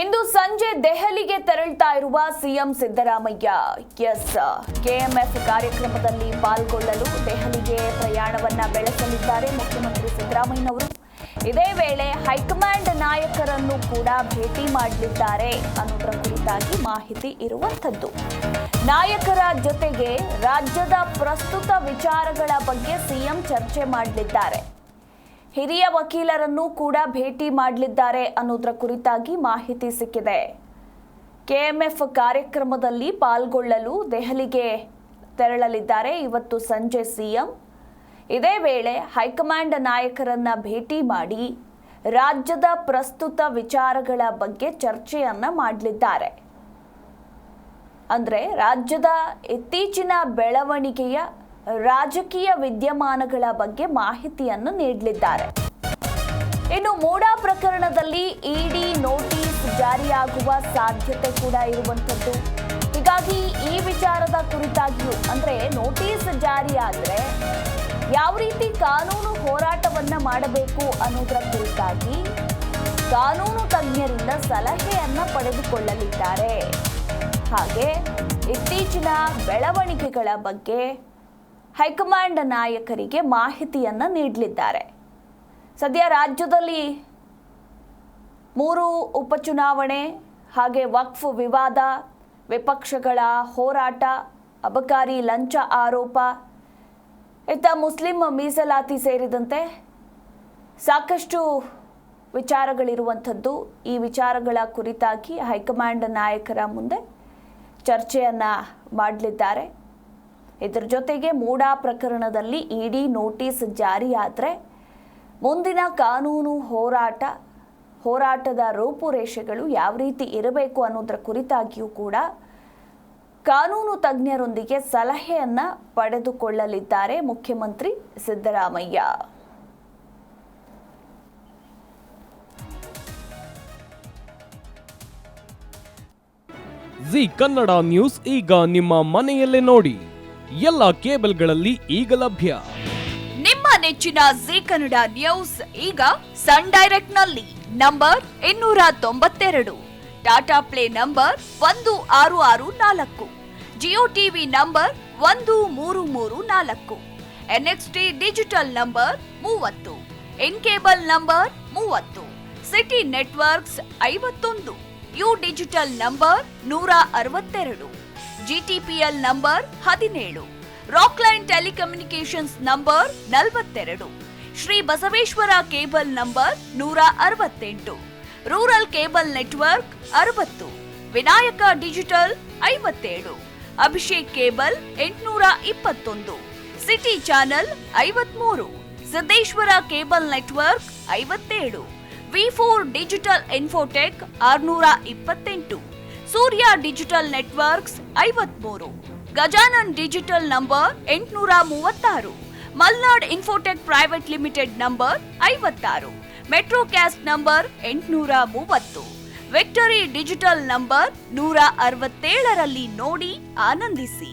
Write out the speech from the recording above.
ಇಂದು ಸಂಜೆ ದೆಹಲಿಗೆ ತೆರಳುತ್ತಾ ಇರುವ ಸಿಎಂ ಸಿದ್ದರಾಮಯ್ಯ ಕೆಎಂಎಫ್ ಕಾರ್ಯಕ್ರಮದಲ್ಲಿ ಪಾಲ್ಗೊಳ್ಳಲು ದೆಹಲಿಗೆ ಪ್ರಯಾಣವನ್ನ ಬೆಳೆಸಲಿದ್ದಾರೆ ಮುಖ್ಯಮಂತ್ರಿ ಸಿದ್ದರಾಮಯ್ಯನವರು. ಇದೇ ವೇಳೆ ಹೈಕಮಾಂಡ್ ನಾಯಕರನ್ನು ಕೂಡ ಭೇಟಿ ಮಾಡಲಿದ್ದಾರೆ ಅನ್ನೋದರ ಕುರಿತಾಗಿ ಮಾಹಿತಿ ಇರುವಂತದ್ದು. ನಾಯಕರ ಜೊತೆಗೆ ರಾಜ್ಯದ ಪ್ರಸ್ತುತ ವಿಚಾರಗಳ ಬಗ್ಗೆ ಸಿಎಂ ಚರ್ಚೆ ಮಾಡಲಿದ್ದಾರೆ. ಹಿರಿಯ ವಕೀಲರನ್ನು ಕೂಡ ಭೇಟಿ ಮಾಡಲಿದ್ದಾರೆ ಅನ್ನೋದರ ಕುರಿತಾಗಿ ಮಾಹಿತಿ ಸಿಕ್ಕಿದೆ. ಕೆಎಂಎಫ್ ಕಾರ್ಯಕ್ರಮದಲ್ಲಿ ಪಾಲ್ಗೊಳ್ಳಲು ದೆಹಲಿಗೆ ತೆರಳಲಿದ್ದಾರೆ ಇವತ್ತು ಸಂಜೆ ಸಿಎಂ. ಇದೇ ವೇಳೆ ಹೈಕಮಾಂಡ್ ನಾಯಕರನ್ನ ಭೇಟಿ ಮಾಡಿ ರಾಜ್ಯದ ಪ್ರಸ್ತುತ ವಿಚಾರಗಳ ಬಗ್ಗೆ ಚರ್ಚೆಯನ್ನ ಮಾಡಲಿದ್ದಾರೆ. ಅಂದ್ರೆ ರಾಜ್ಯದ ಇತ್ತೀಚಿನ ಬೆಳವಣಿಗೆಯ ರಾಜಕೀಯ ವಿದ್ಯಮಾನಗಳ ಬಗ್ಗೆ ಮಾಹಿತಿಯನ್ನು ನೀಡಲಿದ್ದಾರೆ. ಇನ್ನು ಮೂಡಾ ಪ್ರಕರಣದಲ್ಲಿ ಇಡಿ ನೋಟಿಸ್ ಜಾರಿಯಾಗುವ ಸಾಧ್ಯತೆ ಕೂಡ ಇರುವಂತದ್ದು. ಹೀಗಾಗಿ ಈ ವಿಚಾರದ ಕುರಿತಾಗಿಯೂ ಅಂದ್ರೆ ನೋಟಿಸ್ ಜಾರಿಯಾದ್ರೆ ಯಾವ ರೀತಿ ಕಾನೂನು ಹೋರಾಟವನ್ನ ಮಾಡಬೇಕು ಅನ್ನೋದರ ಕುರಿತಾಗಿ ಕಾನೂನು ತಜ್ಞರಿಂದ ಸಲಹೆಯನ್ನ ಪಡೆದುಕೊಳ್ಳಲಿದ್ದಾರೆ. ಹಾಗೆ ಇತ್ತೀಚಿನ ಬೆಳವಣಿಗೆಗಳ ಬಗ್ಗೆ ಹೈಕಮಾಂಡ್ ನಾಯಕರಿಗೆ ಮಾಹಿತಿಯನ್ನ ನೀಡಲಿದ್ದಾರೆ. ಸದ್ಯ ರಾಜ್ಯದಲ್ಲಿ 3 ಉಪಚುನಾವಣೆ, ಹಾಗೆ ವಕ್ಫ್ ವಿವಾದ, ವಿಪಕ್ಷಗಳ ಹೋರಾಟ, ಅಬಕಾರಿ ಲಂಚ ಆರೋಪ, ಇತ್ತ ಮುಸ್ಲಿಂ ಮೀಸಲಾತಿ ಸೇರಿದಂತೆ ಸಾಕಷ್ಟು ವಿಚಾರಗಳಿರುವಂಥದ್ದು. ಈ ವಿಚಾರಗಳ ಕುರಿತಾಗಿ ಹೈಕಮಾಂಡ್ ನಾಯಕರ ಮುಂದೆ ಚರ್ಚೆಯನ್ನ ಮಾಡಲಿದ್ದಾರೆ. ಇದರ ಜೊತೆಗೆ ಮೂಡಾ ಪ್ರಕರಣದಲ್ಲಿ ಇಡಿ ನೋಟಿಸ್ ಜಾರಿಯಾದರೆ ಮುಂದಿನ ಕಾನೂನು ಹೋರಾಟದ ರೂಪುರೇಷೆಗಳು ಯಾವ ರೀತಿ ಇರಬೇಕು ಅನ್ನೋದರ ಕುರಿತಾಗಿಯೂ ಕೂಡ ಕಾನೂನು ತಜ್ಞರೊಂದಿಗೆ ಸಲಹೆಯನ್ನ ಪಡೆದುಕೊಳ್ಳಲಿದ್ದಾರೆ ಮುಖ್ಯಮಂತ್ರಿ ಸಿದ್ದರಾಮಯ್ಯ. ಜಿ ಕನ್ನಡ ನ್ಯೂಸ್ ಈಗ ನಿಮ್ಮ ಮನೆಯಲ್ಲೇ ನೋಡಿ. ಎಲ್ಲ ಕೇಬಲ್ಗಳಲ್ಲಿ ಈಗ ಲಭ್ಯ. ನಿಮ್ಮ ನೆಚ್ಚಿನ ಜಿ ಕನ್ನಡ ನ್ಯೂಸ್ ಈಗ ಸನ್ ಡೈರೆಕ್ಟ್ ನಲ್ಲಿ number 292, Tata Play number 1664, Jio TV number 1334, NXT digital number 30, in cable number 30, city networks 51, U digital number 162, GTPL number 17, Rockline telecommunications number 42, Shri Basaveshwara cable number 168, rural cable network 60, Vinayaka digital 57, Abhishek cable 821, city channel 53, Siddeshwara cable network 57, ವಿ4 digital infotech 628, Surya digital networks 53, Gajanan digital number 836, Malnad infotech private limited number 56, metrocast number 830, victory digital number 167ರಲ್ಲಿ ನೋಡಿ ಆನಂದಿಸಿ.